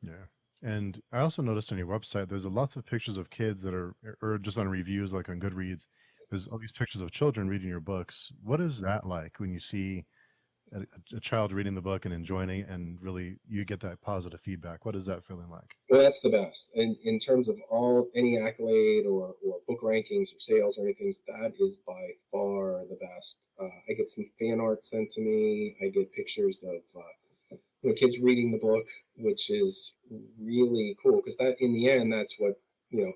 Yeah. And I also noticed on your website, there's lots of pictures of kids that are, or just on reviews, like on Goodreads, there's all these pictures of children reading your books. What is that like when you see a child reading the book and enjoying it and really you get that positive feedback? What is that feeling like? Well, that's the best. And in terms of all any accolade or book rankings or sales or anything, that is by far the best. I get some fan art sent to me. I get pictures of kids reading the book, which is really cool because that in the end, that's what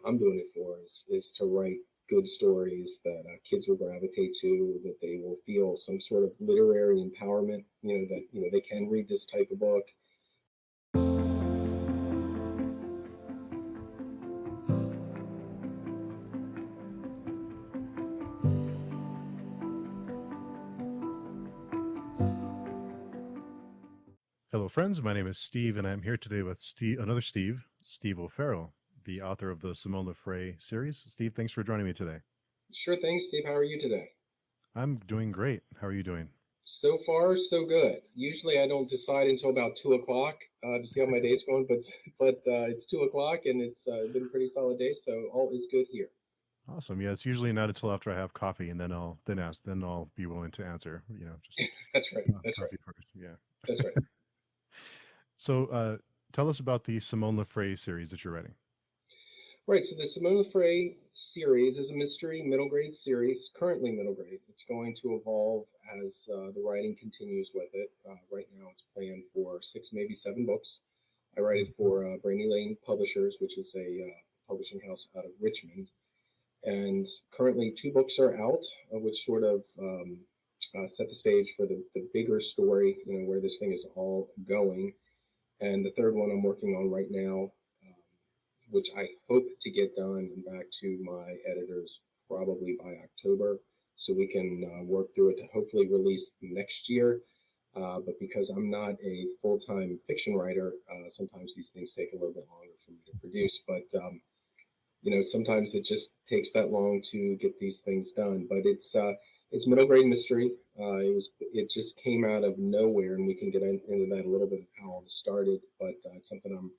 I'm doing it for is to write good stories that kids will gravitate to, that they will feel some sort of literary empowerment. That they can read this type of book. Hello, friends. My name is Steve, and I'm here today with another Steve O'Farrell, the author of the Simone LaFray series. Steve, thanks for joining me today. Sure thing, Steve. How are you today? I'm doing great. How are you doing? So far, so good. Usually, I don't decide until about 2 o'clock to see how my day's going, but it's 2 o'clock and it's been a pretty solid day, so all is good here. Awesome. Yeah, it's usually not until after I have coffee, and then I'll be willing to answer. Just That's right. That's right. coffee first. Yeah. That's right. So, tell us about the Simone LaFray series that you're writing. Right. So the Simone LaFray series is a mystery middle grade series, currently middle grade. It's going to evolve as the writing continues with it. Right now, it's planned for 6, maybe 7 books. I write it for Brandy Lane Publishers, which is a publishing house out of Richmond. And currently, 2 books are out, which sort of set the stage for the bigger story, where this thing is all going. And the third one I'm working on right now, which I hope to get done and back to my editors probably by October, so we can work through it to hopefully release next year. But because I'm not a full-time fiction writer, sometimes these things take a little bit longer for me to produce. But sometimes it just takes that long to get these things done. But it's middle grade mystery. It just came out of nowhere, and we can get into that a little bit of how all this started. But it's something I'm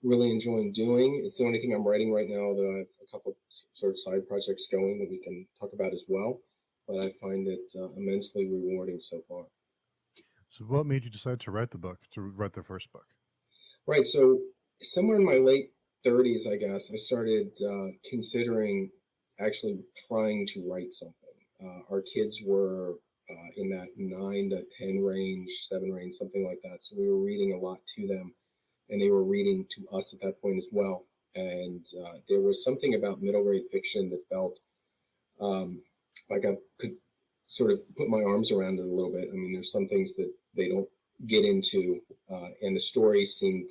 really enjoying doing. It's the only thing I'm writing right now, though I have a couple of sort of side projects going that we can talk about as well. But I find it immensely rewarding so far. So, what made you decide to write the first book? Right. So somewhere in my late 30s, I guess, I started considering actually trying to write something. Our kids were in that 9 to 10 range, 7 range, something like that. So we were reading a lot to them, and they were reading to us at that point as well. And there was something about middle grade fiction that felt um, like I could sort of put my arms around it a little bit. I mean, there's some things that they don't get into, and the story seemed,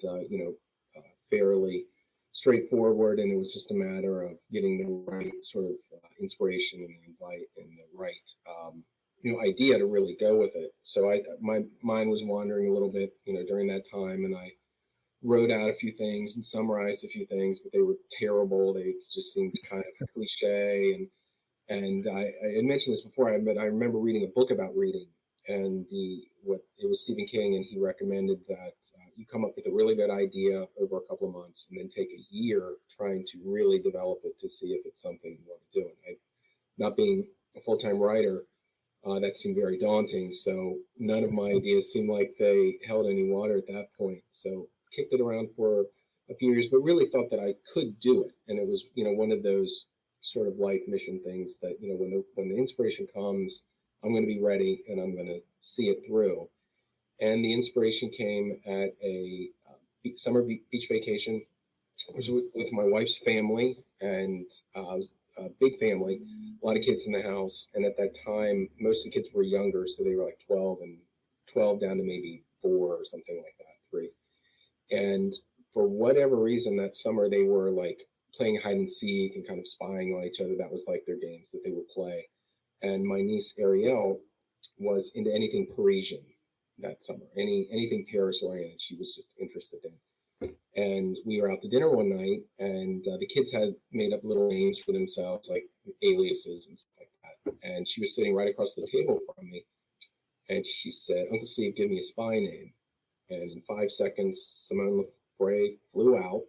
fairly straightforward, and it was just a matter of getting the right sort of inspiration and the invite and the right, idea to really go with it. So my mind was wandering a little bit, during that time, and I wrote out a few things and summarized a few things, but they were terrible. They just seemed kind of cliche, and I had mentioned this before, but I remember reading a book about reading, and it was Stephen King, and he recommended that you come up with a really good idea over a couple of months, and then take a year trying to really develop it to see if it's something you want to do. And not being a full time writer, that seemed very daunting. So none of my ideas seemed like they held any water at that point. So kicked it around for a few years, but really thought that I could do it, and it was one of those sort of life mission things that when the inspiration comes, I'm going to be ready and I'm going to see it through. And the inspiration came at a summer beach vacation. I was with my wife's family, and a big family, a lot of kids in the house. And at that time, most of the kids were younger, so they were like 12 down to maybe 4 or something like that, 3. And for whatever reason, that summer they were like playing hide and seek and kind of spying on each other. That was like their games that they would play. And my niece Ariel was into anything Parisian that summer, anything Paris oriented. She was just interested in. And we were out to dinner one night, and the kids had made up little names for themselves, like aliases and stuff like that. And she was sitting right across the table from me, and she said, "Uncle Steve, give me a spy name." And in 5 seconds, LaFray flew out,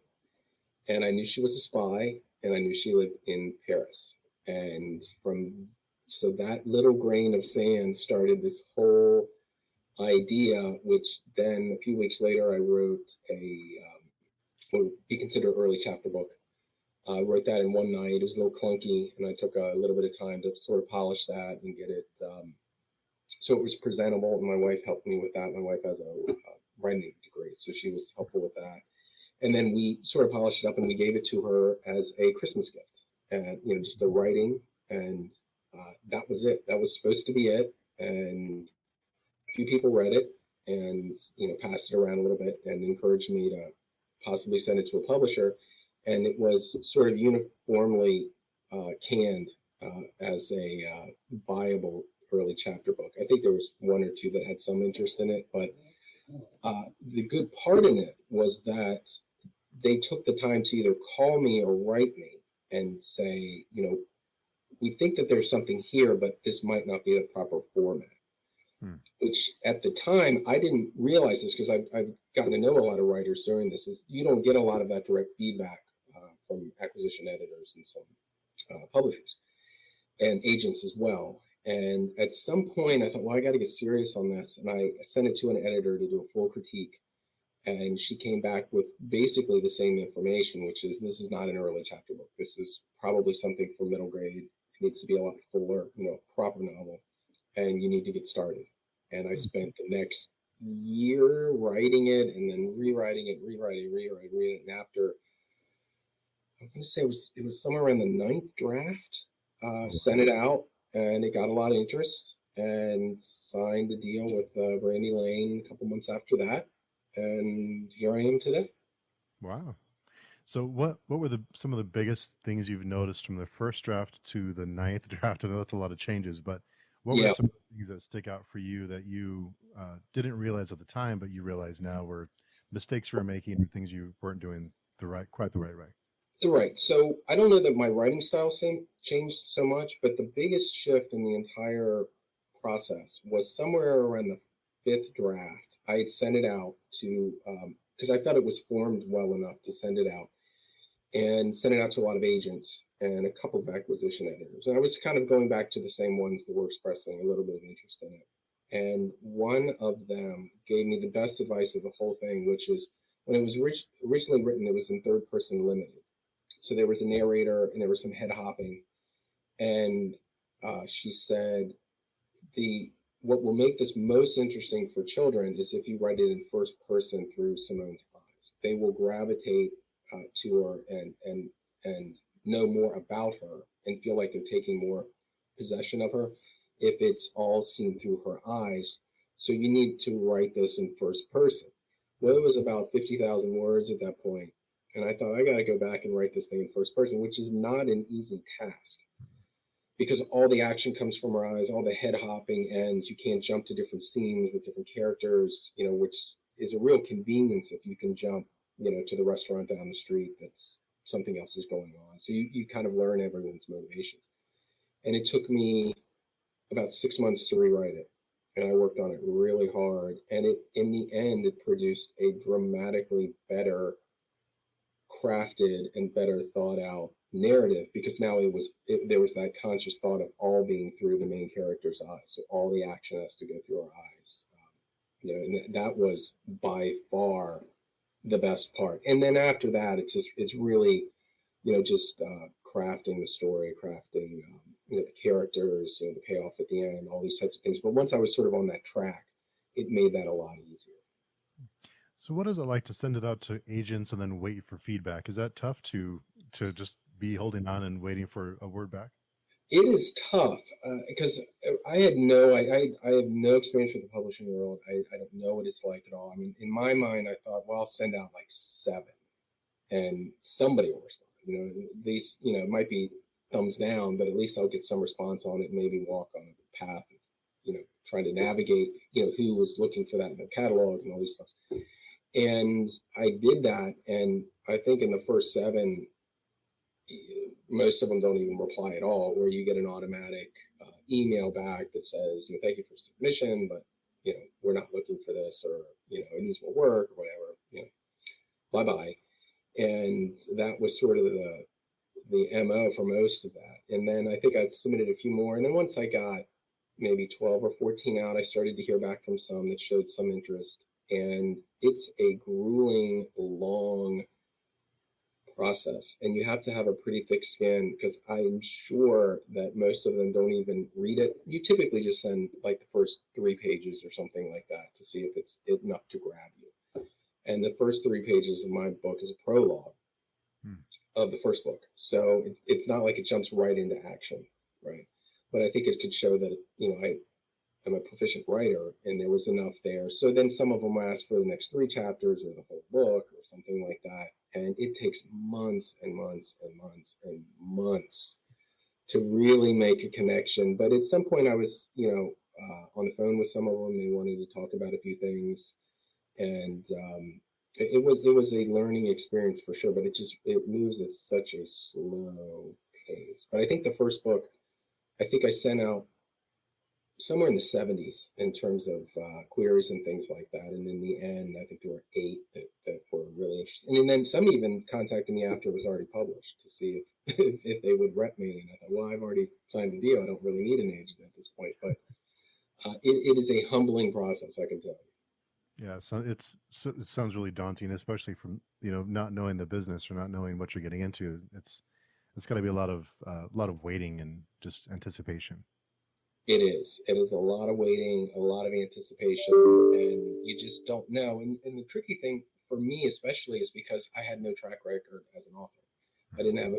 and I knew she was a spy, and I knew she lived in Paris. And from so that little grain of sand started this whole idea, which then a few weeks later I wrote what would be considered an early chapter book. I wrote that in one night. It was a little clunky, and I took a little bit of time to sort of polish that and get it so it was presentable. And my wife helped me with that. My wife has a writing degree, so she was helpful with that. And then we sort of polished it up, and we gave it to her as a Christmas gift, and just a writing, and that was it. That was supposed to be it, and a few people read it, and passed it around a little bit, and encouraged me to possibly send it to a publisher, and it was sort of uniformly canned as a viable early chapter book. I think there was one or two that had some interest in it, but the good part in it was that they took the time to either call me or write me and say, we think that there's something here, but this might not be the proper format. Which at the time I didn't realize this, because I've gotten to know a lot of writers during this. Is you don't get a lot of that direct feedback from acquisition editors and some publishers and agents as well. And at some point, I thought, well, I got to get serious on this, and I sent it to an editor to do a full critique. And she came back with basically the same information, which is this is not an early chapter book. This is probably something for middle grade. It needs to be a lot fuller, proper novel, and you need to get started. And I spent the next year writing it, and then rewriting it, and after I'm going to say it was somewhere around the ninth draft, sent it out, and it got a lot of interest, and signed a deal with Brandy Lane a couple months after that, and here I am today. Wow. So what were some of the biggest things you've noticed from the first draft to the ninth draft? I know that's a lot of changes, but what were Yeah. some of the things that stick out for you that you didn't realize at the time, but you realize now were mistakes you were making and things you weren't doing quite the right way? Right. So I don't know that my writing style changed so much, but the biggest shift in the entire process was somewhere around the fifth draft. I had sent it out to, because I thought it was formed well enough to send it out, and sent it out to a lot of agents and a couple of acquisition editors. And I was kind of going back to the same ones that were expressing a little bit of interest in it. And one of them gave me the best advice of the whole thing, which is when it was originally written, it was in third person limited. So there was a narrator and there was some head hopping. And she said, what will make this most interesting for children is if you write it in first person through Simone's eyes. They will gravitate to her and know more about her and feel like they're taking more possession of her if it's all seen through her eyes. So you need to write this in first person. Well, it was about 50,000 words at that point, and I thought I got to go back and write this thing in first person, which is not an easy task, because all the action comes from her eyes, all the head hopping ends. You can't jump to different scenes with different characters, which is a real convenience if you can jump, to the restaurant down the street that's something else is going on. So you kind of learn everyone's motivations. And it took me about 6 months to rewrite it. And I worked on it really hard. And in the end, it produced a dramatically better crafted and better thought out narrative, because now there was that conscious thought of all being through the main character's eyes. So all the action has to go through her eyes. And that was by far the best part. And then after that, it's really, just crafting the story, crafting, the characters, the payoff at the end, all these types of things. But once I was sort of on that track, it made that a lot easier. So what is it like to send it out to agents and then wait for feedback? Is that tough to just be holding on and waiting for a word back? It is tough because I have no experience with the publishing world. I don't know what it's like at all. I mean, in my mind, I thought, well, I'll send out like 7, and somebody will respond. At least it might be thumbs down, but at least I'll get some response on it. And maybe walk on the path of trying to navigate who was looking for that in the catalog and all these stuff. And I did that, and I think in the first 7. Most of them don't even reply at all, where you get an automatic email back that says, thank you for submission, but, we're not looking for this, or, it needs more work or whatever, bye bye. And that was sort of the MO for most of that. And then I think I submitted a few more. And then once I got maybe 12 or 14 out, I started to hear back from some that showed some interest. And it's a grueling, long process. And you have to have a pretty thick skin because I'm sure that most of them don't even read it. You typically just send like the first 3 pages or something like that to see if it's enough to grab you. And the first 3 pages of my book is a prologue Hmm. of the first book. So it's not like it jumps right into action, right? But I think it could show that, I'm a proficient writer and there was enough there. So then some of them ask for the next 3 chapters or the whole book or something like that. And it takes months and months and months and months to really make a connection. But at some point I was, on the phone with some of them. They wanted to talk about a few things. And it was a learning experience for sure, but it moves at such a slow pace. But I think the first book, I think I sent out somewhere in the 70s in terms of queries and things like that. And in the end, I think there were 8 that were really interested. And then some even contacted me after it was already published to see if they would rep me. And I thought, well, I've already signed a deal. I don't really need an agent at this point. But it is a humbling process, I can tell you. Yeah, so it sounds really daunting, especially from not knowing the business or not knowing what you're getting into. It's got to be a lot of waiting and just anticipation. It is. It is a lot of waiting, a lot of anticipation, and you just don't know. And the tricky thing for me, especially, is because I had no track record as an author. I didn't have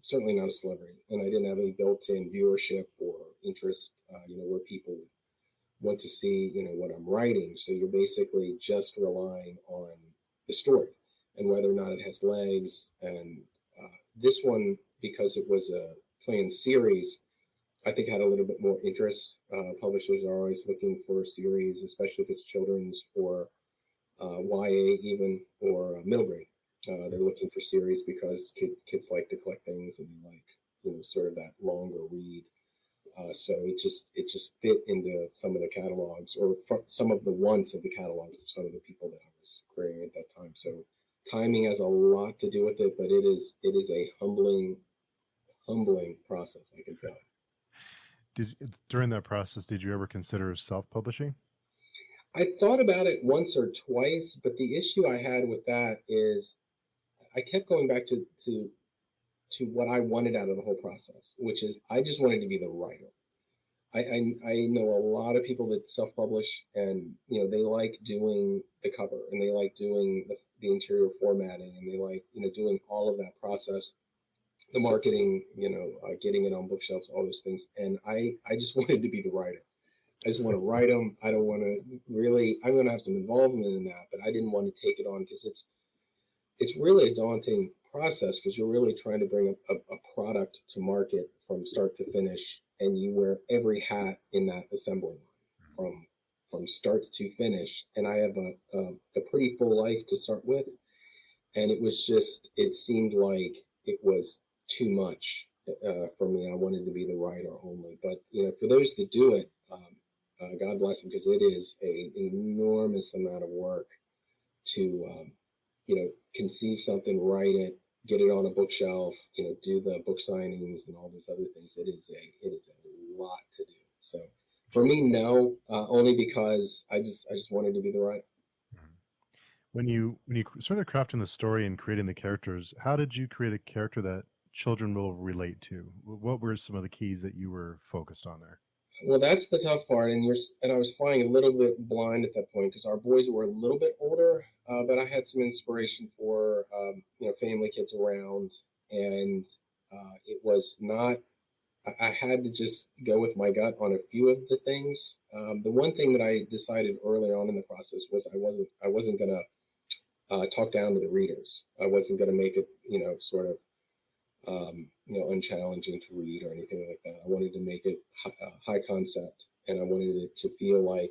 certainly not a celebrity, and I didn't have any built-in viewership or interest, where people want to see, what I'm writing. So you're basically just relying on the story and whether or not it has legs. And this one, because it was a planned series, I think had a little bit more interest. Publishers are always looking for a series, especially if it's children's or YA even or middle grade. They're looking for series because kids like to collect things and they like sort of that longer read. So it just fit into some of the catalogs or some of the wants of the catalogs of some of the people that I was creating at that time. So timing has a lot to do with it, but it is a humbling process, I can tell. During that process, did you ever consider self-publishing? I thought about it once or twice, but the issue I had with that is I kept going back to what I wanted out of the whole process, which is I just wanted to be the writer. I know a lot of people that self-publish and they like doing the cover and they like doing the interior formatting and they like doing all of that process, the marketing, getting it on bookshelves, all those things. And I just wanted to be the writer. I just want to write them. I don't want to really. I'm going to have some involvement in that, but I didn't want to take it on because it's really a daunting process because you're really trying to bring a product to market from start to finish, and you wear every hat in that assembly line from start to finish. And I have a pretty full life to start with, and it seemed like it was too much for me. I wanted to be the writer only, but for those that do it, God bless them because it is an enormous amount of work to conceive something, write it, get it on a bookshelf, do the book signings and all those other things. It is a lot to do. So for me, no, only because I just wanted to be the writer. Mhm. When you started crafting the story and creating the characters, how did you create a character that children will relate to? What were some of the keys that you were focused on there? Well, that's the tough part, and I was flying a little bit blind at that point because our boys were a little bit older, but I had some inspiration for family, kids around, and it was not. I had to just go with my gut on a few of the things. The one thing that I decided early on in the process was I wasn't gonna talk down to the readers. I wasn't gonna make it sort of unchallenging to read or anything like that. I wanted to make it high concept, and I wanted it to feel like,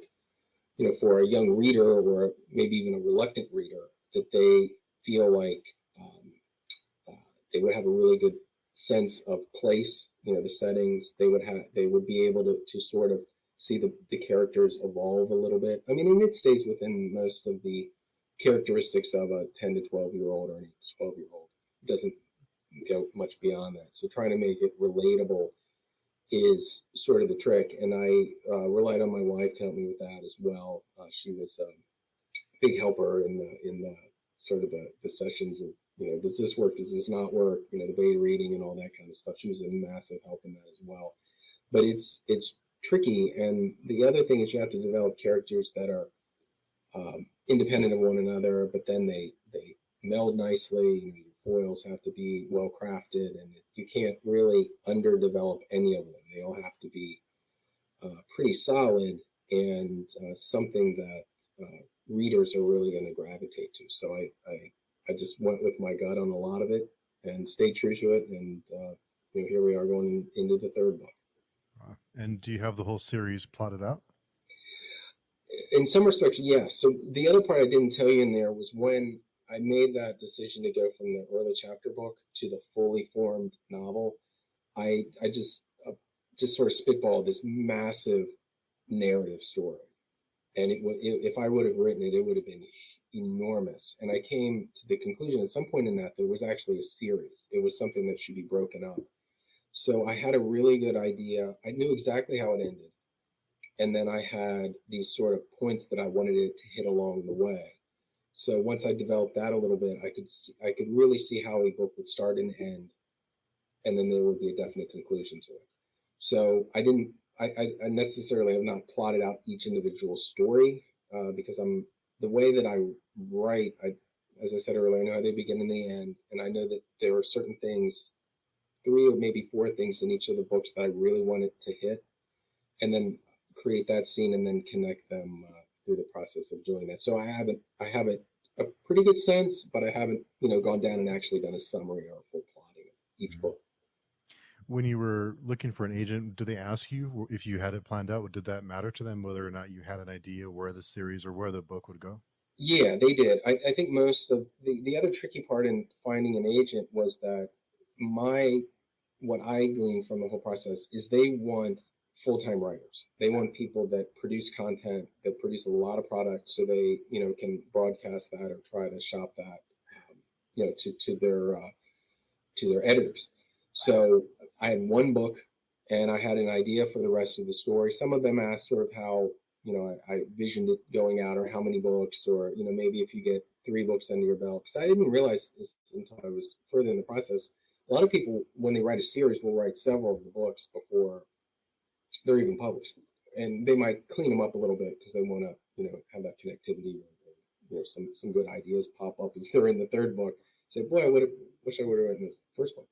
for a young reader or maybe even a reluctant reader, that they feel like uh, they would have a really good sense of place, the settings. They would be able to sort of see the characters evolve a little bit. I mean, and it stays within most of the characteristics of a 10 to 12-year-old or an 8 to 12-year-old. It doesn't go much beyond that. So trying to make it relatable is sort of the trick. And I relied on my wife to help me with that as well. She was a big helper in the sort of the sessions of, does this work? Does this not work? The beta reading and all that kind of stuff. She was a massive help in that as well. But it's tricky. And the other thing is you have to develop characters that are independent of one another, but then they meld nicely. Your foils have to be well crafted, and you can't really underdevelop any of them. They all have to be pretty solid and something that readers are really going to gravitate to. So I just went with my gut on a lot of it and stayed true to it, and here we are going into the third book. And do you have the whole series plotted out? In some respects, yes. So the other part I didn't tell you in there was when I made that decision to go from the early chapter book to the fully formed novel. I just sort of spitballed this massive narrative story, and if I would have written it, it would have been enormous. And I came to the conclusion at some point in that there was actually a series. It was something that should be broken up. So I had a really good idea. I knew exactly how it ended. And then I had these sort of points that I wanted it to hit along the way. So once I developed that a little bit, I could really see how a book would start and end, and then there would be a definite conclusion to it. So I necessarily have not plotted out each individual story because the way that I write, as I said earlier, I know how they begin and they end, and I know that there are certain things, 3 or maybe 4 things in each of the books that I really wanted to hit, and then create that scene and then connect them through the process of doing that. So I have a pretty good sense, but I haven't gone down and actually done a summary or a full plotting of each book. When you were looking for an agent, did they ask you if you had it planned out? Did that matter to them, whether or not you had an idea where the series or where the book would go? Yeah, they did. I think most of the other tricky part in finding an agent was that what I gleaned from the whole process is they want full-time writers. They want people that produce content, that produce a lot of product, so they can broadcast that or try to shop that to their editors. So I had one book, and I had an idea for the rest of the story. Some of them asked sort of how I visioned it going out, or how many books, or maybe if you get 3 books under your belt. Because I didn't realize this until I was further in the process. A lot of people, when they write a series, will write several of the books before they're even published, and they might clean them up a little bit because they want to have that connectivity, or some good ideas pop up as they're in the third book. Say, boy, I wish I would have written the first book.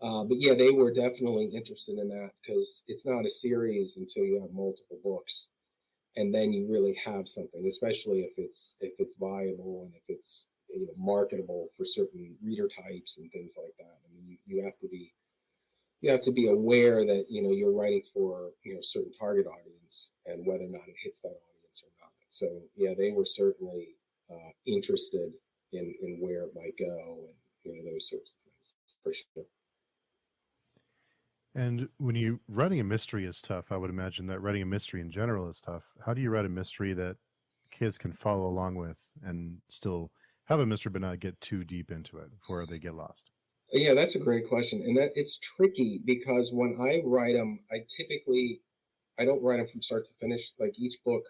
But yeah, they were definitely interested in that because it's not a series until you have multiple books, and then you really have something, especially if it's viable and if it's marketable for certain reader types and things like that. I mean, you have to be aware that you're writing for a certain target audience, and whether or not it hits that audience or not. So yeah, they were certainly interested in where it might go, and those sorts of things for sure. And when you writing a mystery is tough, I would imagine that writing a mystery in general is tough. How do you write a mystery that kids can follow along with and still have a mystery but not get too deep into it before they get lost? Yeah, that's a great question, and that it's tricky because when I write them, I don't write them from start to finish. Like each book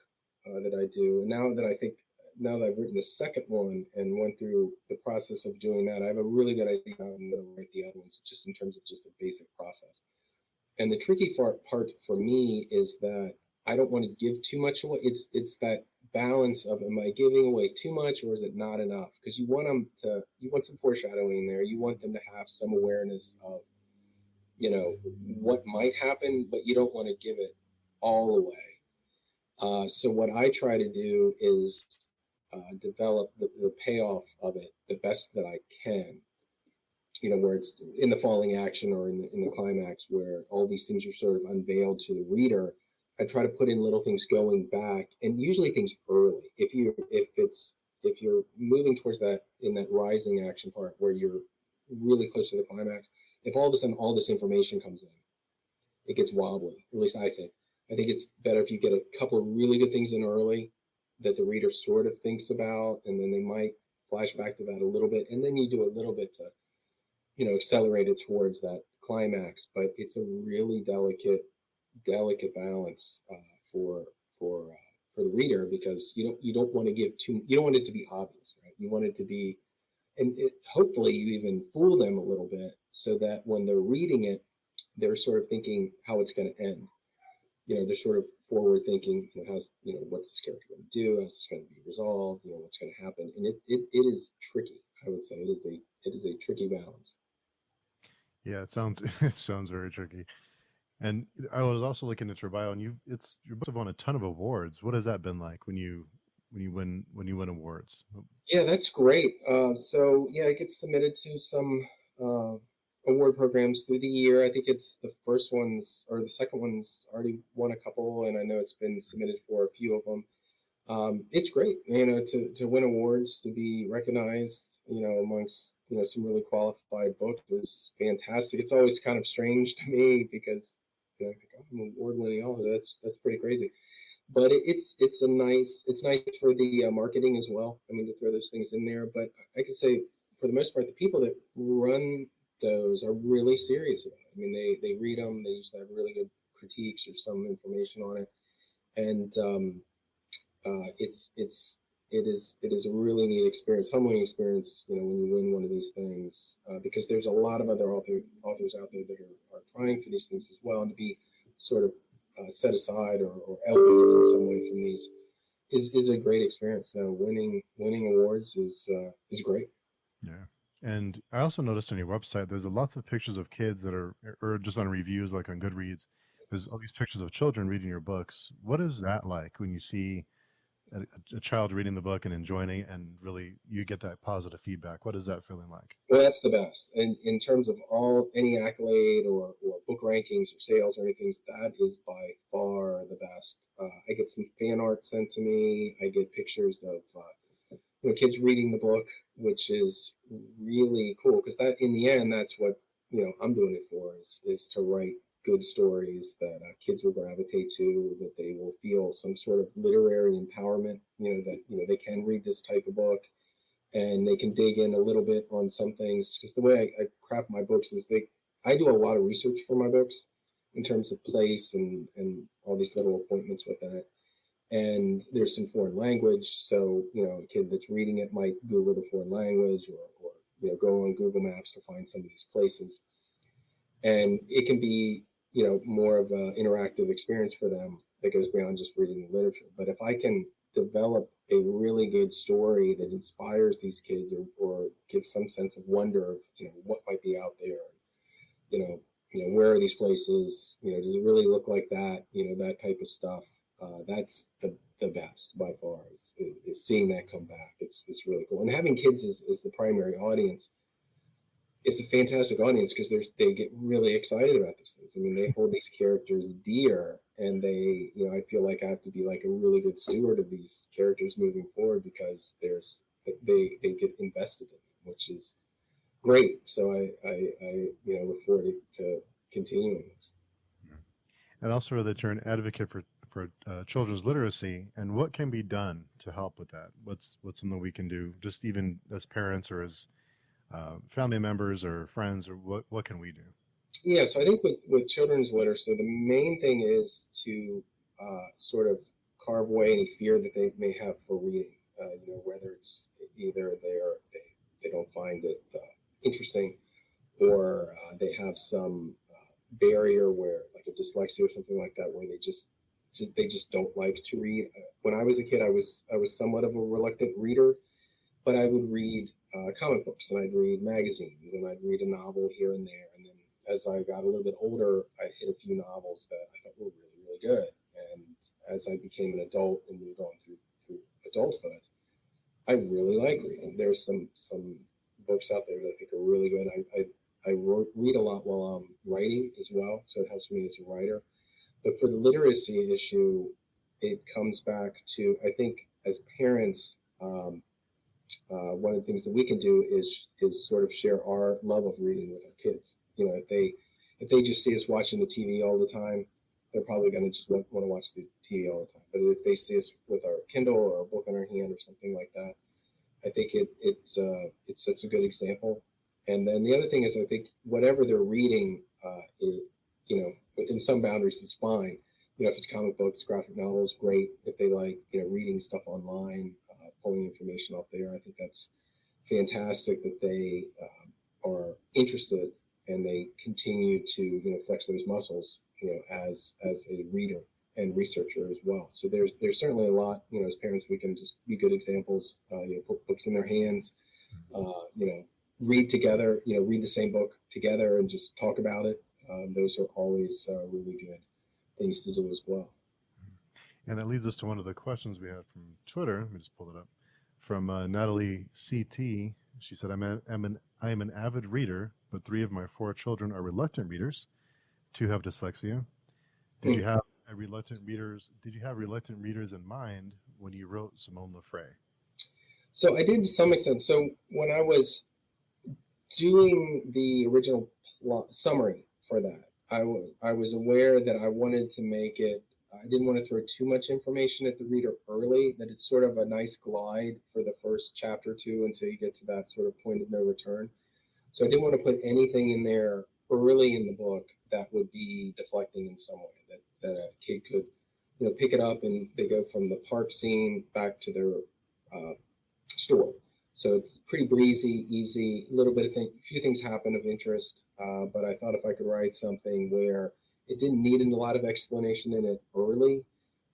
that I do, and now that I've written the second one and went through the process of doing that, I have a really good idea how I'm going to write the other ones, just in terms of just the basic process. And the tricky part for me is that I don't want to give too much away. It's that balance of, am I giving away too much or is it not enough? Because you want some foreshadowing there. You want them to have some awareness of what might happen, but you don't want to give it all away. So what I try to do is develop the payoff of it the best that I can. Where it's in the falling action or in the climax, where all these things are sort of unveiled to the reader. I try to put in little things going back, and usually things early. If you're moving towards that in that rising action part where you're really close to the climax, if all of a sudden all this information comes in, it gets wobbly. At least I think. I think it's better if you get a couple of really good things in early, that the reader sort of thinks about, and then they might flash back to that a little bit, and then you do a little bit to accelerate it towards that climax. But it's a really delicate balance for for the reader, because you don't want to give too, you don't want it to be obvious, right? You want it to be, and hopefully you even fool them a little bit, so that when they're reading it, they're sort of thinking how it's going to end. They're sort of forward thinking, what's this character going to do? How's this going to be resolved? What's going to happen? And it is tricky. I would say it is a tricky balance. Yeah, it sounds it sounds very tricky. And I was also looking at your bio, and your books have won a ton of awards. What has that been like when you win awards? Yeah, that's great. So yeah, it gets submitted to some uh, award programs through the year. I think it's the first one's or the second one's already won a couple, and I know it's been submitted for a few of them. It's great, to win awards, to be recognized, amongst some really qualified books is fantastic. It's always kind of strange to me because I think, oh, I'm an award-winning author. That's pretty crazy. But it's nice for the marketing as well. I mean, to throw those things in there. But I could say for the most part, the people that run those are really serious about it. I mean, they read them. They usually have really good critiques or some information on it, and it is a really neat experience, humbling experience, when you win one of these things, because there's a lot of other authors out there that are trying for these things as well, and to be sort of set aside or elevated in some way from these is a great experience. Now, winning awards is great. Yeah. And I also noticed on your website there's lots of pictures of kids that are or just on reviews like on Goodreads. There's all these pictures of children reading your books. What is that like when you see a child reading the book and enjoying it and really you get that positive feedback? What is that feeling like? Well, that's the best. And in terms of any accolade or book rankings or sales or anything, that is by far the best. I get some fan art sent to me. I get pictures of kids reading the book, which is really cool, because that in the end, that's what I'm doing it for, is to write good stories that kids will gravitate to, that they will feel some sort of literary empowerment. That they can read this type of book and they can dig in a little bit on some things. Because the way I craft my books is I do a lot of research for my books in terms of place and all these little appointments within it. And there's some foreign language, so a kid that's reading it might Google the foreign language, or go on Google Maps to find some of these places, and it can be more of an interactive experience for them that goes beyond just reading the literature. But if I can develop a really good story that inspires these kids, or gives some sense of wonder of what might be out there, you know where are these places, does it really look like that, that type of stuff, that's the best by far, is seeing that come back. It's really cool, and having kids is the primary audience. It's a fantastic audience because they get really excited about these things. I mean, they hold these characters dear, and I feel like I have to be like a really good steward of these characters moving forward, because they get invested in them, which is great. So I look forward to continuing this. Yeah. And also that you're an advocate for children's literacy, and what can be done to help with that? What's something we can do, just even as parents or as family members or friends, or what can we do? Yeah, so I think with children's literacy, the main thing is to sort of carve away any fear that they may have for reading. Whether it's either they don't find it interesting, or they have some barrier, where like a dyslexia or something like that, where they just don't like to read. When I was a kid, I was somewhat of a reluctant reader, but I would read comic books, and I'd read magazines, and I'd read a novel here and there. And then as I got a little bit older, I hit a few novels that I thought were really, really good. And as I became an adult and moved on through adulthood, I really like reading. There's some books out there that I think are really good. I read a lot while I'm writing as well, so it helps me as a writer. But for the literacy issue, it comes back to, I think, as parents, one of the things that we can do is sort of share our love of reading with our kids. If they just see us watching the TV all the time, they're probably going to just want to watch the TV all the time. But if they see us with our Kindle or a book in our hand or something like that, I think it sets a good example. And then the other thing is, I think whatever they're reading, within some boundaries is fine. If it's comic books, graphic novels, great. If they like, reading stuff online, pulling information off there, I think that's fantastic that they are interested and they continue to flex those muscles as a reader and researcher as well. So there's certainly a lot, as parents we can just be good examples. Put books in their hands, read together, read the same book together and just talk about it. Those are always really good things to do as well. And that leads us to one of the questions we have from Twitter. Let me just pull it up. From Natalie CT. She said, I am an avid reader, but 3 of my 4 children are reluctant readers. 2 have dyslexia. Did you have reluctant readers? Did you have reluctant readers in mind when you wrote Simone LaFray? So I did to some extent. So when I was doing the original summary for that, I was aware that I wanted to make it. I didn't want to throw too much information at the reader early. That it's sort of a nice glide for the first chapter or two until you get to that sort of point of no return. So I didn't want to put anything in there early in the book that would be deflecting in some way. That a kid could, pick it up and they go from the park scene back to their store. So it's pretty breezy, easy. A little bit of a few things happen of interest, but I thought if I could write something where it didn't need a lot of explanation in it early,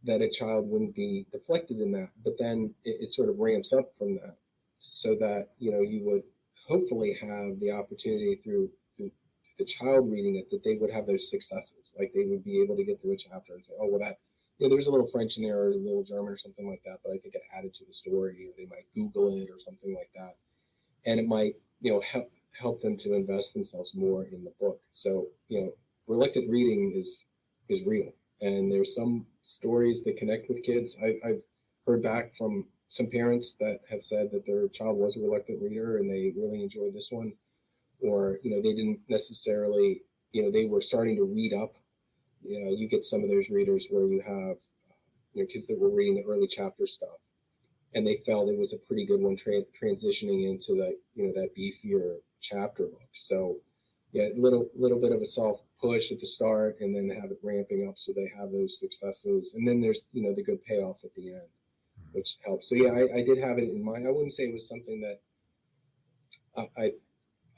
that a child wouldn't be deflected in that. But then it sort of ramps up from that, so that you would hopefully have the opportunity through the child reading it that they would have those successes, like they would be able to get through a chapter and say, oh well, that there's a little French in there or a little German or something like that, but I think it added to the story, or they might Google it or something like that. And it might, help them to invest themselves more in the book. So, reluctant reading is real. And there's some stories that connect with kids. I've heard back from some parents that have said that their child was a reluctant reader and they really enjoyed this one. Or, they didn't necessarily, they were starting to read up. You get some of those readers where you have kids that were reading the early chapter stuff, and they felt it was a pretty good one transitioning into that beefier chapter book. So yeah, little bit of a soft push at the start, and then have it ramping up so they have those successes, and then there's the good payoff at the end, which helps. So yeah, I did have it in mind. I wouldn't say it was something that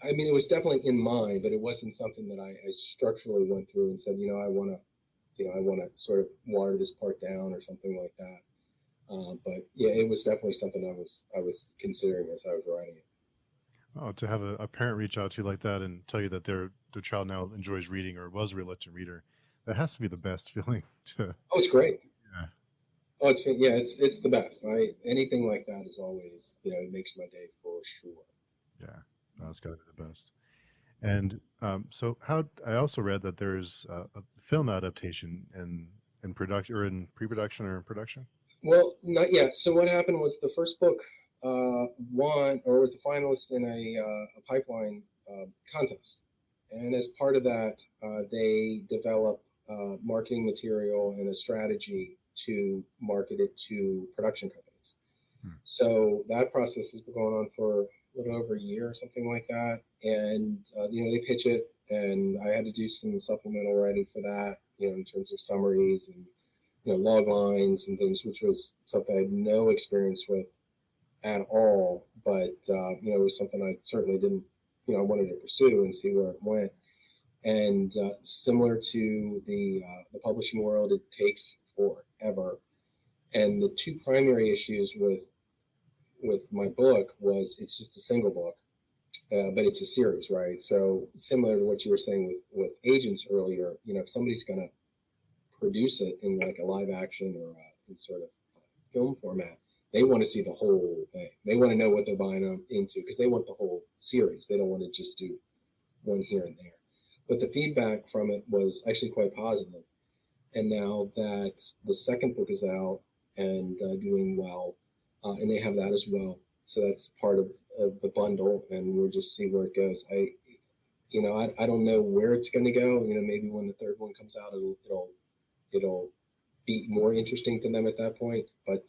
I mean, it was definitely in mind, but it wasn't something that I structurally went through and said, I want to sort of water this part down or something like that. But yeah, it was definitely something I was considering as I was writing it. Oh, to have a parent reach out to you like that and tell you that their child now enjoys reading or was a reluctant reader, that has to be the best feeling. Oh, it's great. Yeah. Oh, it's the best. Anything like that is always it makes my day for sure. Yeah, that's got to be the best. And so, how I also read that there's a film adaptation in production or in pre-production or in production. Well, not yet. So what happened was the first book won or was a finalist in a pipeline contest, and as part of that, they develop marketing material and a strategy to market it to production companies. So that process has been going on for a little over a year or something like that, and they pitch it, and I had to do some supplemental writing for that, in terms of summaries and log lines and things, which was something I had no experience with at all. But it was something I certainly didn't, I wanted to pursue and see where it went. And similar to the publishing world, it takes forever. And the 2 primary issues with my book was it's just a single book, but it's a series, right? So similar to what you were saying with agents earlier, if somebody's going to produce it in like a live action or in sort of film format, they want to see the whole thing. They want to know what they're buying them into because they want the whole series. They don't want to just do one here and there. But the feedback from it was actually quite positive. And now that the second book is out and doing well, and they have that as well, so that's part of the bundle, and we'll just see where it goes. I don't know where it's going to go. Maybe when the third one comes out, it'll it'll be more interesting to them at that point. But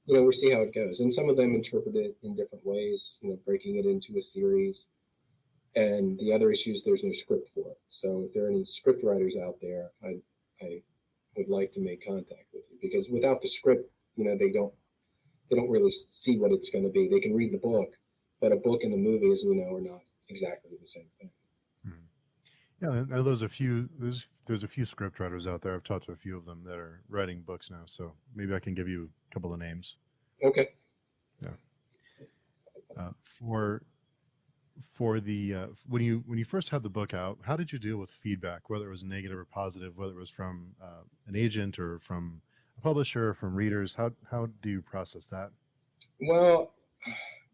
we'll see how it goes. And some of them interpret it in different ways. Breaking it into a series. And the other issue is there's no script for it. So if there are any script writers out there, I would like to make contact with you, because without the script, they don't really see what it's going to be. They can read the book, but a book and a movie, as we know, are not exactly the same thing. Mhm. Yeah, and there's a few script writers out there. I've talked to a few of them that are writing books now, so maybe I can give you a couple of names. Okay. Yeah. For the when you first had the book out, how did you deal with feedback, whether it was negative or positive, whether it was from an agent or from a publisher or from readers? How do you process that? Well,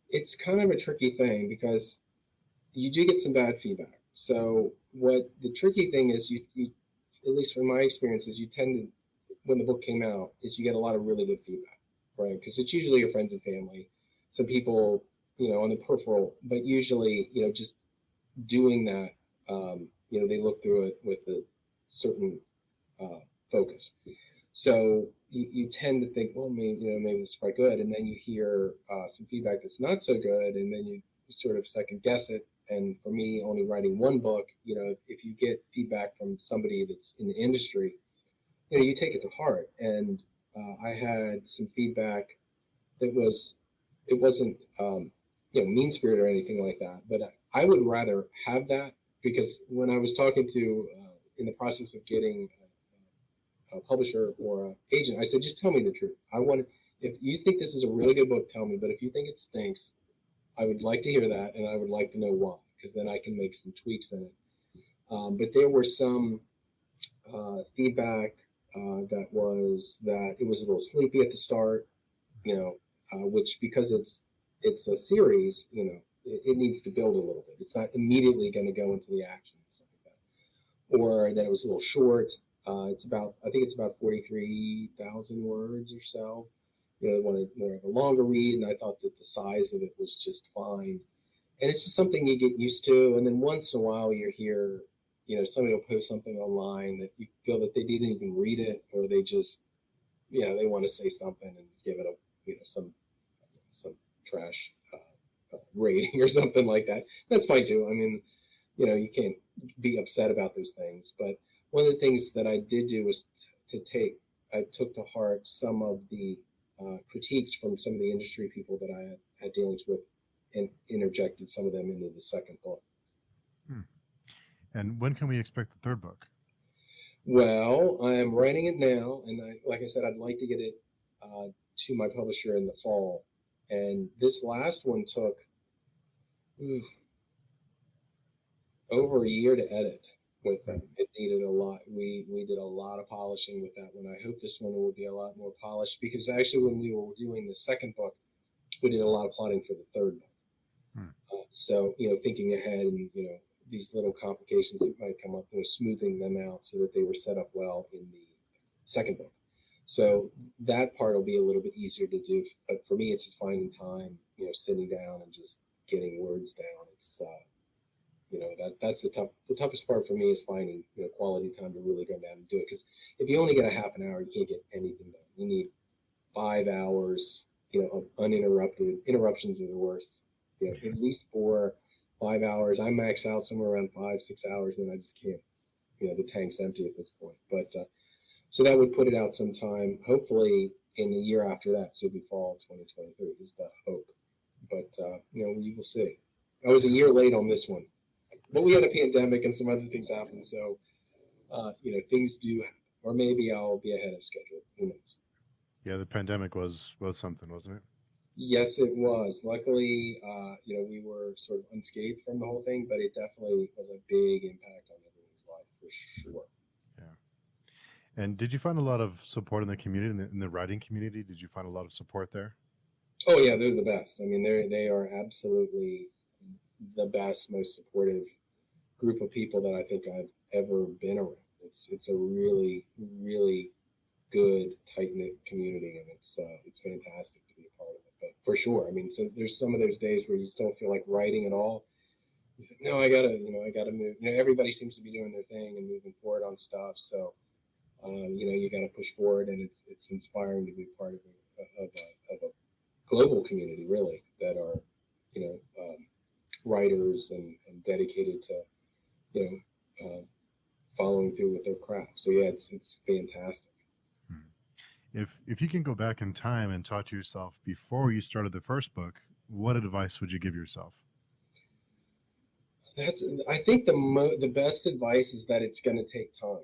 it's kind of a tricky thing because you do get some bad feedback. So what the tricky thing is, you at least from my experiences, you tend to, when the book came out, is you get a lot of really good feedback, right? Because it's usually your friends and family, some people, on the peripheral, but usually, just doing that, they look through it with a certain uh, focus. So you tend to think, well, maybe it's quite good, and then you hear some feedback that's not so good, and then you sort of second guess it. And for me, only writing one book, if you get feedback from somebody that's in the industry, you take it to heart. And I had some feedback that it wasn't mean spirit or anything like that, but I would rather have that, because when I was talking to in the process of getting a publisher or an agent, I said, just tell me the truth. I want, if you think this is a really good book, tell me. But if you think it stinks, I would like to hear that, and I would like to know why, because then I can make some tweaks in it. But there were some feedback that it was a little sleepy at the start, which, because it's a series, it needs to build a little bit. It's not immediately going to go into the action and stuff like that. Or that it was a little short. I think it's about 43,000 words or so. They wanted more of a longer read, and I thought that the size of it was just fine. And it's just something you get used to. And then once in a while, you hear, somebody will post something online that you feel that they didn't even read it, or they just, they want to say something and give it a, some trash rating or something like that. That's fine too. I mean, you can't be upset about those things. But one of the things that I did do was I took to heart some of the critiques from some of the industry people that I had dealings with, and interjected some of them into the second book. Hmm. And when can we expect the third book? Well, I am writing it now, and like I said, I'd like to get it to my publisher in the fall. And this last one took over a year to edit with them. It needed a lot. We did a lot of polishing with that one. I hope this one will be a lot more polished, because actually when we were doing the second book, we did a lot of plotting for the third book. So thinking ahead, and these little complications that might come up, smoothing them out so that they were set up well in the second book. So that part will be a little bit easier to do. But for me, it's just finding time, sitting down and just getting words down. It's that's the toughest part for me, is finding quality time to really go down and do it. Because if you only get a half an hour, you can't get anything done. You need 5 hours, of uninterrupted. Interruptions are the worst. At least 4 5 hours. I max out somewhere around 5 6 hours, and I just can't. The tank's empty at this point. But so that would put it out sometime, hopefully in the year after that. So it'd be fall 2023 is the hope. But we will see. I was a year late on this one, but we had a pandemic and some other things happened. So things do happen, or maybe I'll be ahead of schedule. Who knows? Yeah, the pandemic was something, wasn't it? Yes, it was. Luckily, we were sort of unscathed from the whole thing, but it definitely was a big impact on everyone's life for sure. Yeah. And did you find a lot of support in the community, in the writing community? Did you find a lot of support there? Oh yeah, they're the best. I mean, they are absolutely the best, most supportive group of people that I think I've ever been around. It's a really really good tight knit community, and it's fantastic to be a part of it. But for sure, I mean, so there's some of those days where you just don't feel like writing at all. You think, no, I gotta move. Everybody seems to be doing their thing and moving forward on stuff. So You got to push forward, and it's inspiring to be part of a global community, really, that are, you know, writers and dedicated to, you following through with their craft. So yeah, it's fantastic. Hmm. If you can go back in time and talk to yourself before you started the first book, what advice would you give yourself? That's I think the best advice is that it's going to take time,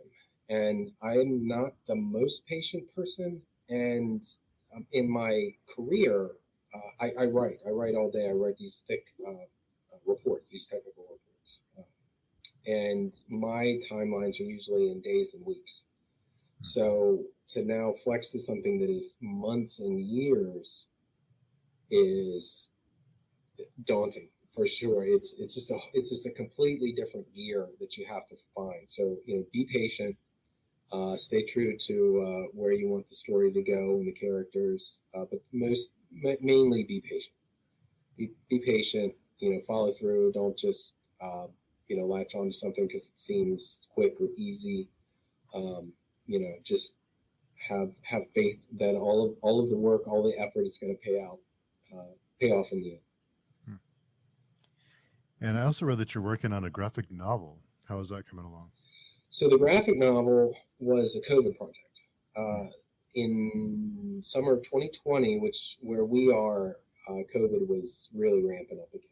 and I am not the most patient person. And in my career, I write all day. I write these thick reports, these technical reports, and my timelines are usually in days and weeks. So to now flex to something that is months and years is daunting for sure. It's just a completely different gear that you have to find. So be patient, stay true to where you want the story to go and the characters, but mainly be patient. Be patient. Follow through. Don't just latch on to something because it seems quick or easy. Just have faith that all of the work, all the effort is going to pay off in the end. Hmm. And I also read that you're working on a graphic novel. How is that coming along? So the graphic novel was a COVID project Hmm. in summer of 2020, which where we are, COVID was really ramping up again.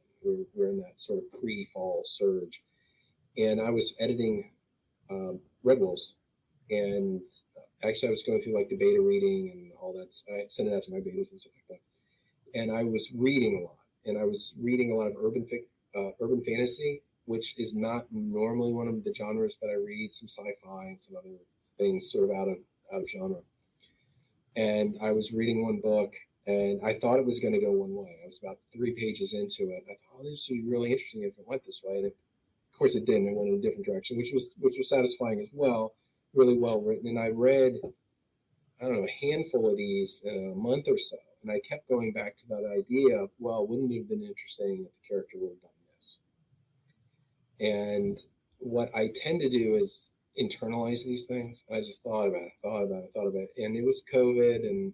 We're in that sort of pre-fall surge, and I was editing Red Wolves, and actually I was going through like the beta reading and all that. I sent it out to my betas and stuff like that, and I was reading a lot, and I was reading a lot of urban fantasy, which is not normally one of the genres that I read. Some sci-fi and some other things, sort of out of genre. And I was reading one book, and I thought it was going to go one way. I was about 3 pages into it. And I thought, oh, this would be really interesting if it went this way. And of course, it didn't. It went in a different direction, which was satisfying as well. Really well written. And I read, I don't know, a handful of these in a month or so. And I kept going back to that idea of, well, wouldn't it have been interesting if the character would have done this? And what I tend to do is internalize these things. I just thought about it. And it was COVID, and,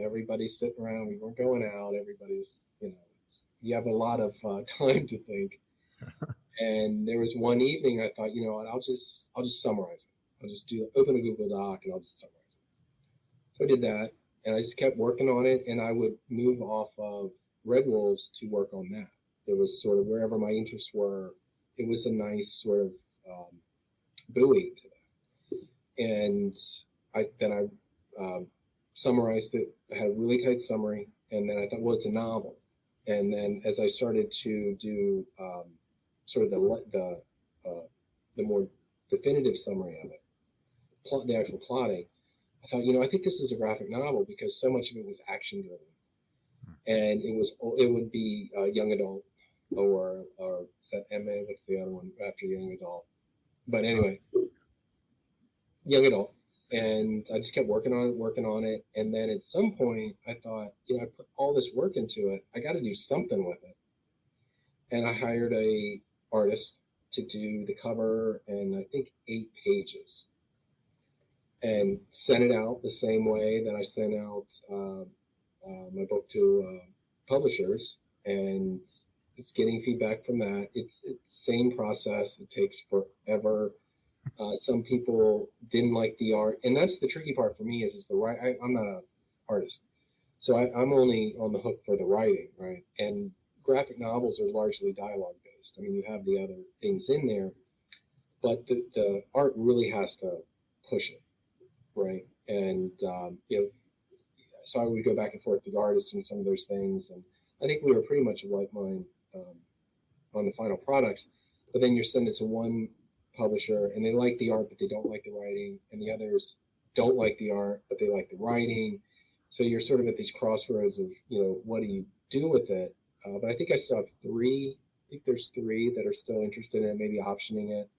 everybody's sitting around. We weren't going out. Everybody's, you have a lot of time to think. And there was one evening I thought, you know what, I'll just summarize it. I'll just open a Google Doc and I'll just summarize it. So I did that, and I just kept working on it, and I would move off of Red Wolves to work on that. It was sort of wherever my interests were. It was a nice sort of buoy to that. And I summarized it. I had a really tight summary, and then I thought, well, it's a novel. And then as I started to do sort of the more definitive summary of it, the actual plotting, I thought, I think this is a graphic novel because so much of it was action driven, and it would be young adult, or is that MA? What's the other one after young adult? But Oh, anyway, young adult. And I just kept working on it. And then at some point, I thought, I put all this work into it. I got to do something with it. And I hired a artist to do the cover and I think 8 pages, and sent it out the same way that I sent out my book to publishers. And it's getting feedback from that. It's same process. It takes forever. Some people didn't like the art, and that's the tricky part for me. Is the right? I'm not an artist, so I'm only on the hook for the writing, right? And graphic novels are largely dialogue based. I mean, you have the other things in there, but the art really has to push it, right? And so I would go back and forth with the artists and some of those things, and I think we were pretty much of like mind on the final products. But then you're sending it to one publisher, and they like the art, but they don't like the writing, and the others don't like the art, but they like the writing. So you're sort of at these crossroads of, what do you do with it? But I think I still have three. I think there's three that are still interested in it, maybe optioning it.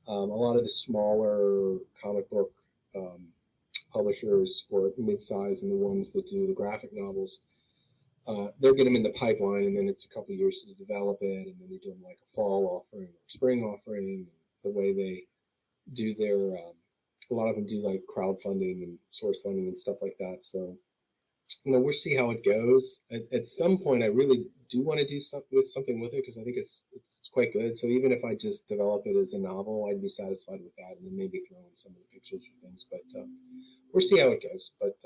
A lot of the smaller comic book um, publishers, or mid-size, and the ones that do the graphic novels, they'll get them in the pipeline, and then it's a couple of years to develop it, and then they do them like a fall offering or spring offering. The way they do their A lot of them do like crowdfunding and source funding and stuff like that. So we'll see how it goes. At some point, I really do want to do something with it because I think it's quite good. So even if I just develop it as a novel, I'd be satisfied with that, and then maybe throw in some of the pictures or things. But we'll see how it goes. But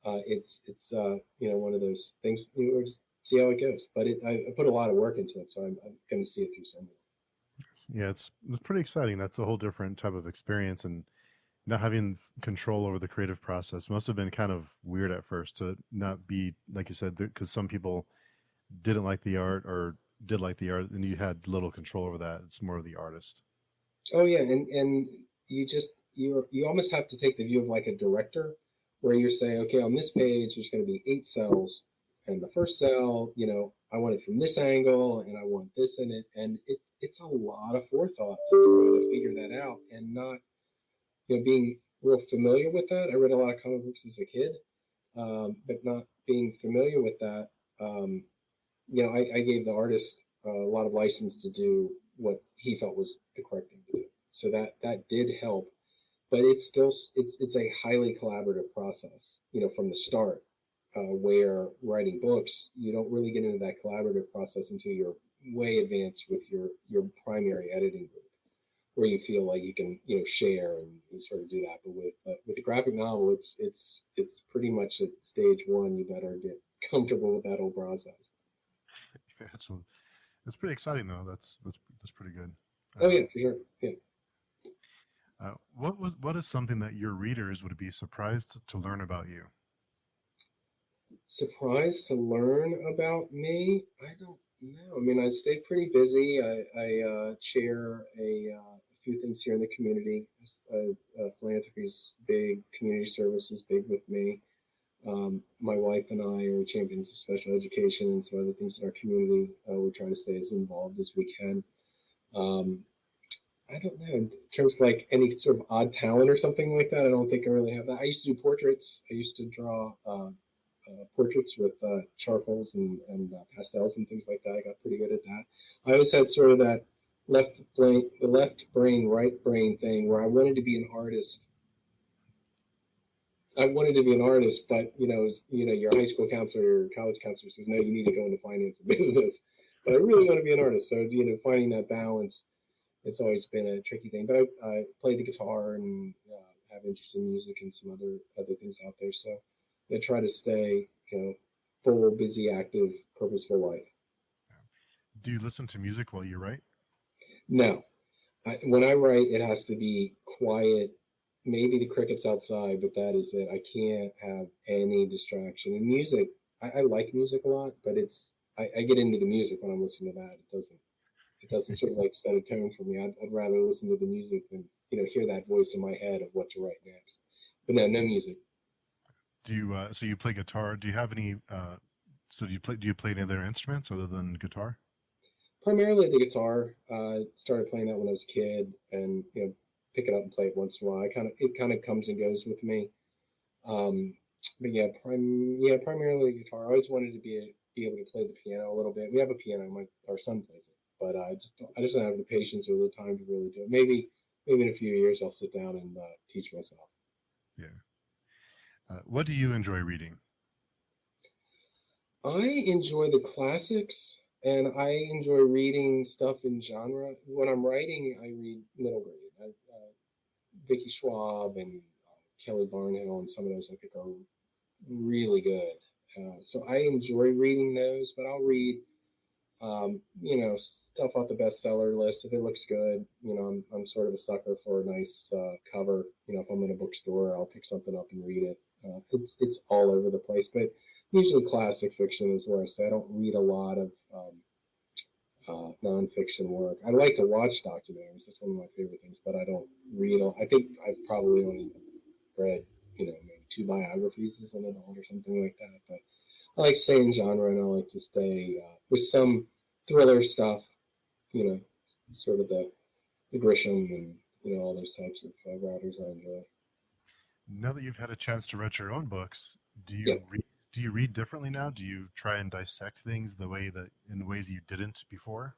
it's one of those things. We'll just see how it goes. But I put a lot of work into it, so I'm going to see it through someday. Yeah, it's pretty exciting. That's a whole different type of experience, and not having control over the creative process must have been kind of weird at first to not be like you said, because some people didn't like the art or did like the art, and you had little control over that. It's more of the artist. Oh yeah, and you almost have to take the view of like a director, where you're saying, okay, on this page there's going to be 8 cells, and the first cell, I want it from this angle, and I want this in it, and it's a lot of forethought to try to figure that out, and not being real familiar with that. I read a lot of comic books as a kid, but not being familiar with that. Um, I gave the artist a lot of license to do what he felt was the correct thing to do. So that did help, but it's a highly collaborative process. From the start, where writing books, you don't really get into that collaborative process until you're way advanced with your primary editing group, where you feel like you can share and sort of do that. But with the graphic novel, it's pretty much at stage one. You better get comfortable with that whole process. it's it's pretty exciting though. That's pretty good. Oh Uh, yeah, for sure. Yeah. what is something that your readers would be surprised to learn about you? Surprised to learn about me? I don't know. I mean, I stayed pretty busy. I chair a few things here in the community. Philanthropy is big, community service is big with me. My wife and I are champions of special education and some other things in our community. We try to stay as involved as we can. Um, I don't know. In terms of like any sort of odd talent or something like that, I don't think I really have that. I used to do portraits. I used to draw portraits with charcoals and pastels and things like that. I got pretty good at that. I always had sort of that the left brain, right brain thing where I wanted to be an artist. I wanted to be an artist, but your high school counselor or college counselor says no, you need to go into finance and business. But I really want to be an artist, so finding that balance, it's always been a tricky thing. But I play the guitar and have interest in music and some other things out there. So I try to stay, full, busy, active, purposeful life. Do you listen to music while you write? No, when I write, it has to be quiet. Maybe the crickets outside, but that is it. I can't have any distraction. And music, I like music a lot, but I get into the music when I'm listening to that. It doesn't sort of like set a tone for me. I'd rather listen to the music than hear that voice in my head of what to write next. But no, no music. Do you so you play guitar? Do you have any so do you play any other instruments other than guitar? Primarily the guitar. Started playing that when I was a kid, and pick it up and play it once in a while. It kind of comes and goes with me. Um, but yeah, primarily guitar. I always wanted to be able to play the piano a little bit. We have a piano. Our son plays it, but I just don't have the patience or the time to really do it. Maybe in a few years I'll sit down and teach myself. Yeah. What do you enjoy reading? I enjoy the classics, and I enjoy reading stuff in genre. When I'm writing, I read middle grade. Vicky Schwab and Kelly Barnhill and some of those I think are really good. So I enjoy reading those, but I'll read stuff off the bestseller list if it looks good. I'm sort of a sucker for a nice cover. If I'm in a bookstore, I'll pick something up and read it. It's all over the place, but usually classic fiction is where I say I don't read a lot of nonfiction work. I like to watch documentaries. That's one of my favorite things, but I don't read. I think I've probably only read, maybe 2 biographies as an adult or something like that. But I like staying genre, and I like to stay with some thriller stuff. You know, sort of the Grisham and all those types of writers I enjoy. Now that you've had a chance to write your own books, Yeah. do you read differently now? Do you try and dissect things the way that in ways you didn't before?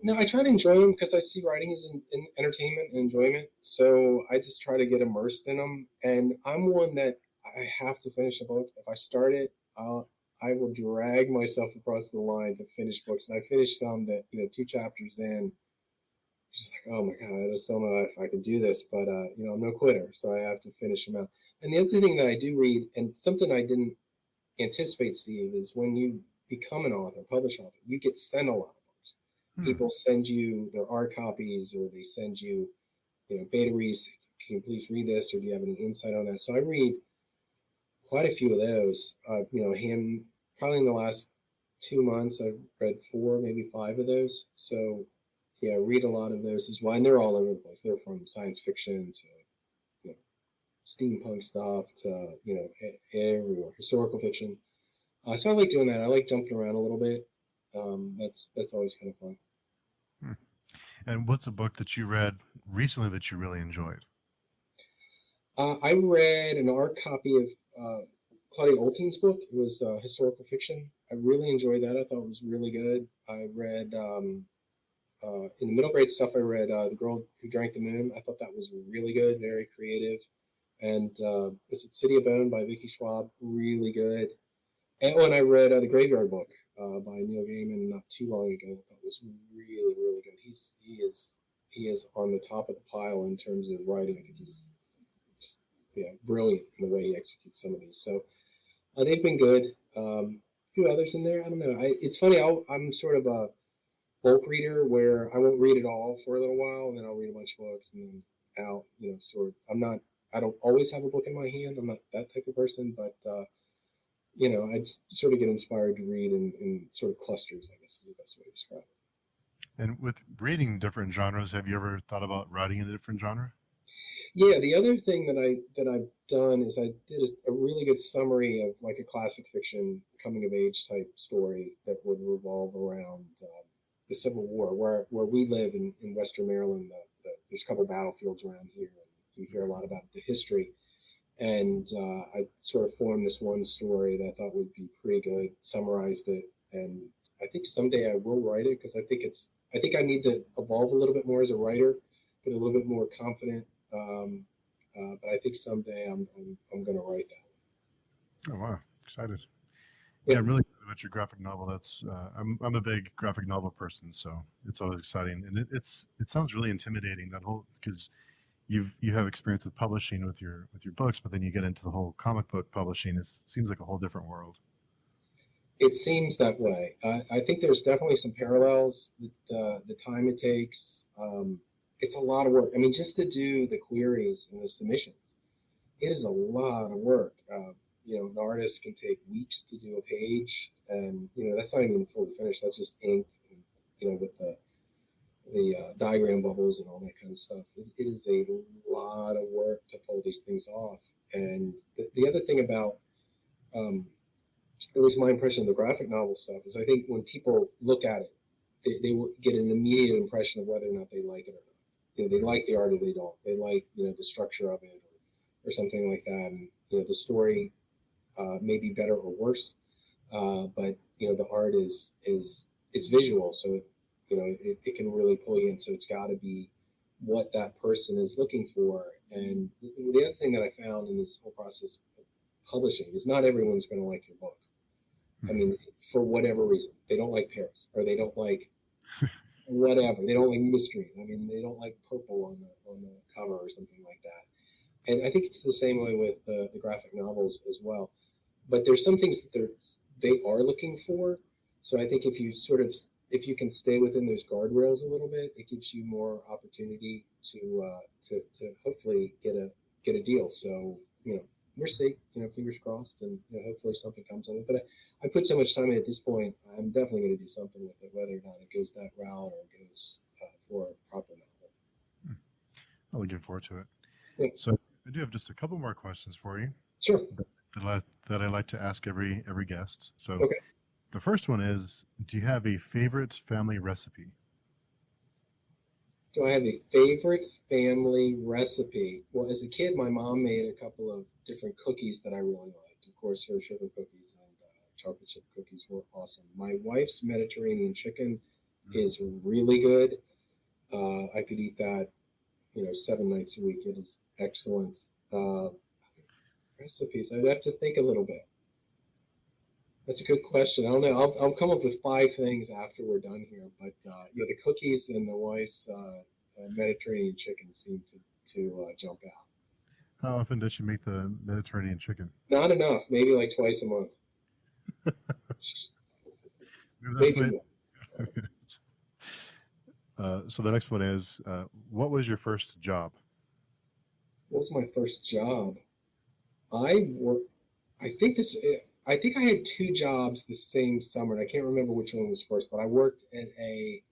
No, I try to enjoy them because I see writing as an entertainment and enjoyment. So I just try to get immersed in them. And I'm one that I have to finish a book. If I start it, I will drag myself across the line to finish books. And I finished some that, two chapters in, just like, oh my God, I just don't know if I can do this, but, I'm no quitter. So I have to finish them out. And the other thing that I do read, and something I didn't anticipate, Steve, is when you become an author, publish author, you get sent a lot of books. Hmm. People send you their art copies, or they send you, beta reads. Can you please read this, or do you have any insight on that? So I read quite a few of those. Him probably in the last 2 months, I've read four, maybe five of those. So yeah, read a lot of those as well, and they're all over the place. They're from science fiction to you know, steampunk stuff to everywhere, historical fiction. So I like doing that. I like jumping around a little bit. That's always kind of fun. Hmm. And what's a book that you read recently that you really enjoyed? I read an art copy of Claudia Olting's book. It was historical fiction. I really enjoyed that. I thought it was really good. I read in the middle grade stuff. I read The Girl Who Drank the Moon. I thought that was really good, very creative. And was it City of Bone by Vicky Schwab? Really good. And I read the Graveyard Book by Neil Gaiman not too long ago. I thought it was really, really good. He is on the top of the pile in terms of writing. I think he's just brilliant in the way he executes some of these. So they've been good. A few others in there. I don't know. It's funny. I'm sort of a bulk reader where I won't read it all for a little while, and then I'll read a bunch of books and then out. Sort of. I'm not. I don't always have a book in my hand. I'm not that type of person, but I just sort of get inspired to read in sort of clusters. I guess is the best way to describe it. And with reading different genres, have you ever thought about writing in a different genre? Yeah, the other thing that I've done is I did a really good summary of like a classic fiction coming of age type story that would revolve around the Civil War, where we live in Western Maryland. There's a couple battlefields around here, and you hear a lot about the history. And I sort of formed this one story that I thought would be pretty good, summarized it, and I think someday I will write it because I think I need to evolve a little bit more as a writer, get a little bit more confident. Um, but I think someday I'm going to write Oh wow, excited! that. Yeah, Yeah, I'm really excited about your graphic novel. I'm a big graphic novel person, so it's always exciting, and it sounds really intimidating, that whole, because you have experience with publishing with your books, but then you get into the whole comic book publishing. It seems like a whole different world. it seems that way. I think there's definitely some parallels. The time it takes, it's a lot of work. I mean, just to do the queries and the submissions, it is a lot of work. An artist can take weeks to do a page, and that's not even fully finished. That's just inked, and, with the diagram bubbles and all that kind of stuff. It is a lot of work to pull these things off. And the other thing about, at least my impression of the graphic novel stuff, is I think when people look at it, they will get an immediate impression of whether or not they like it or not. They like the art or they don't. They like the structure of it, or something like that. And the story may be better or worse, but the art is it's visual, so it can really pull you in. So it's got to be what that person is looking for. And the other thing that I found in this whole process of publishing is not everyone's going to like your book. I Mhm. mean, for whatever reason, they don't like Paris, or they don't like whatever. They don't like mystery. I mean, they don't like purple on the cover or something like that. And I think it's the same way with the graphic novels as well. But there's some things that they are looking for. So I think if you can stay within those guardrails a little bit, it gives you more opportunity to hopefully get a deal. So we'll see. Fingers crossed, and hopefully something comes of it. But I put so much time in at this point. I'm definitely going to do something with it, whether or not it goes that route or it goes for a proper novel. Hmm. I'm looking forward to it. Yeah, So I do have just a couple more questions for you sure. that, that I like to ask every guest. So Okay. the first one is, do you have a favorite family recipe? Do I have a favorite family recipe? Well, as a kid, my mom made a couple of different cookies that I really liked. Of course, her sugar cookies and chocolate chip cookies were awesome. My wife's Mediterranean chicken Mm. is really good. I could eat that, 7 nights a week. It is excellent. Uh, Recipes. I'd have to think a little bit. That's a good question. I don't know. I'll come up with five things after we're done here. But yeah, the cookies and the wife's Mediterranean chicken seem to jump out. How often does she make the Mediterranean chicken? Not enough. Maybe like twice a month. Maybe that's Maybe my. more. So the next one is, what was your first job? What was my first job? I worked. I think this. I think I had two jobs the same summer, and I can't remember which one was first. But I worked at a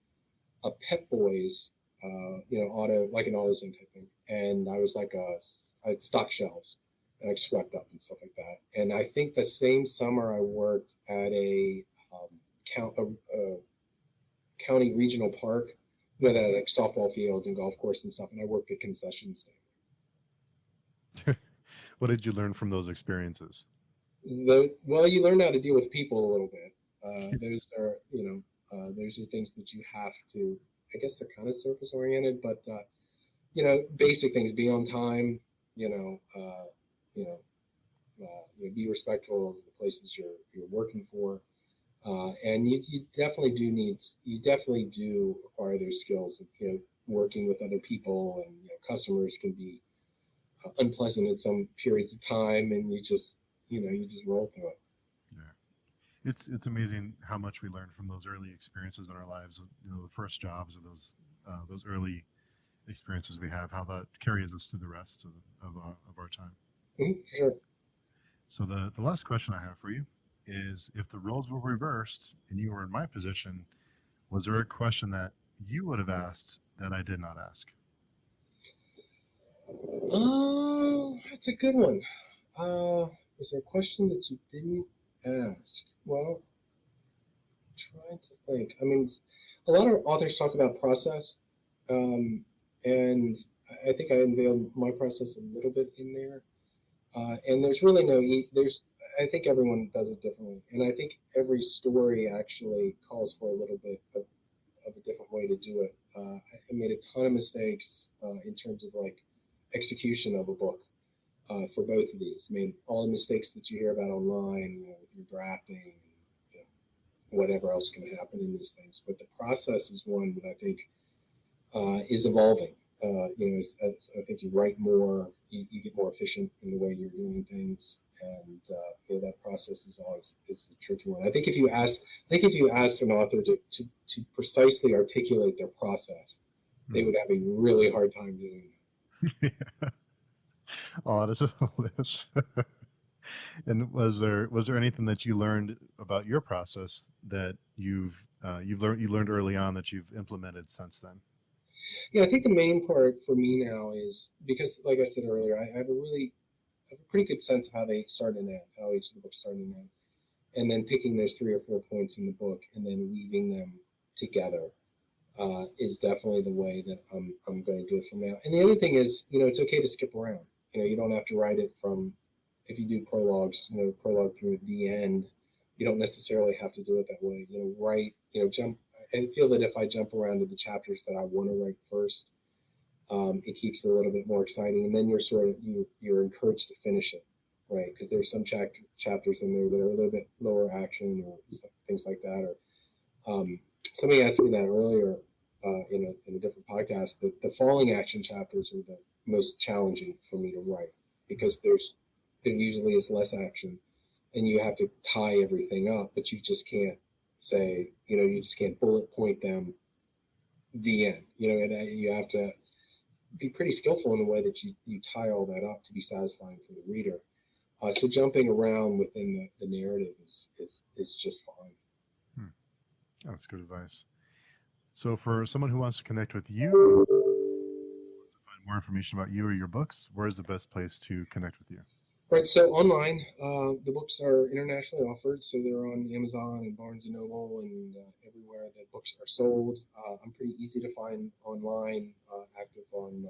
Pep Boys, auto like an AutoZone type thing, and I was like I had stock shelves and I swept up and stuff like that. And I think the same summer I worked at um, a county regional park, that had like softball fields and golf course and stuff. And I worked at concession stand. What did you learn from those experiences? Well, you learn how to deal with people a little bit. Those are things that you have to. I guess they're kind of surface oriented, but basic things: be on time. You know, uh, you know, be respectful of the places you're working for, and you definitely do acquire those skills of working with other people, and customers can be unpleasant at some periods of time, and you just roll through it. Yeah, it's amazing how much we learn from those early experiences in our lives. You know, the first jobs or those early experiences we have, how that carries us through the rest of our time. For sure. So the last question I have for you is, if the roles were reversed and you were in my position, was there a question that you would have asked that I did not ask? Oh, that's a good one. Was there a question that you didn't ask? Well, trying to think. I mean, a lot of authors talk about process, and I think I unveiled my process a little bit in there. And there's really no there's. I think everyone does it differently, and I think every story actually calls for a little bit of a different way to do it. I made a ton of mistakes in terms of like execution of a book for both of these. I mean, all the mistakes that you hear about online, with your drafting, you whatever else can happen in these things. But the process is one that I think is evolving. As I think you write more, you get more efficient in the way you're doing things, and that process is a tricky one. I think if you ask an author to precisely articulate their process, they Hmm. would have a really hard time doing Oh, this is all this. And was there anything that you learned about your process that you learned early on that you've implemented since then? Yeah, I think the main part for me now is because, like I said earlier, I have a pretty good sense of how they start and end, how each of the books start and end, and then picking those three or four points in the book and then weaving them together is definitely the way that I'm going to do it from now. And the other thing is, it's okay to skip around. You don't have to write it from if you do prologues, prologue through the end. You don't necessarily have to do it that way. Write, jump. I feel that if I jump around to the chapters that I want to write first, it keeps it a little bit more exciting, and then you're encouraged to finish it, right? Because there's some chapters in there that are a little bit lower action or things like that. Or somebody asked me that earlier in a different podcast. That the falling action chapters are the most challenging for me to write because there usually is less action, and you have to tie everything up, but you just can't say, you just can't bullet point them the end, and you have to be pretty skillful in the way that you tie all that up to be satisfying for the reader. So jumping around within the narrative is just fine. Hmm. Oh, that's good advice. So for someone who wants to connect with you, find more information about you or your books, where is the best place to connect with you? Right. So online, the books are internationally offered, so they're on Amazon and Barnes and Noble and everywhere that books are sold. I'm pretty easy to find online, active on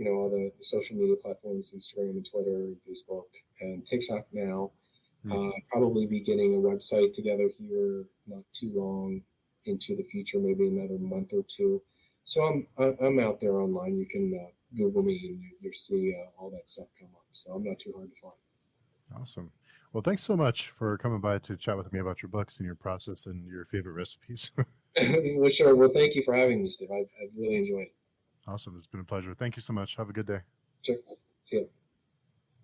all the social media platforms, Instagram and Twitter and Facebook and TikTok now. Hmm. Probably be getting a website together here not too long. into the future, maybe another month or two. So I'm out there online. You can Google me and you see all that stuff come up. So I'm not too hard to find. Awesome. Well, thanks so much for coming by to chat with me about your books and your process and your favorite recipes. Well, sure. Well, thank you for having me, Steve. I've really enjoyed it. Awesome. It's been a pleasure. Thank you so much. Have a good day. Sure. See you.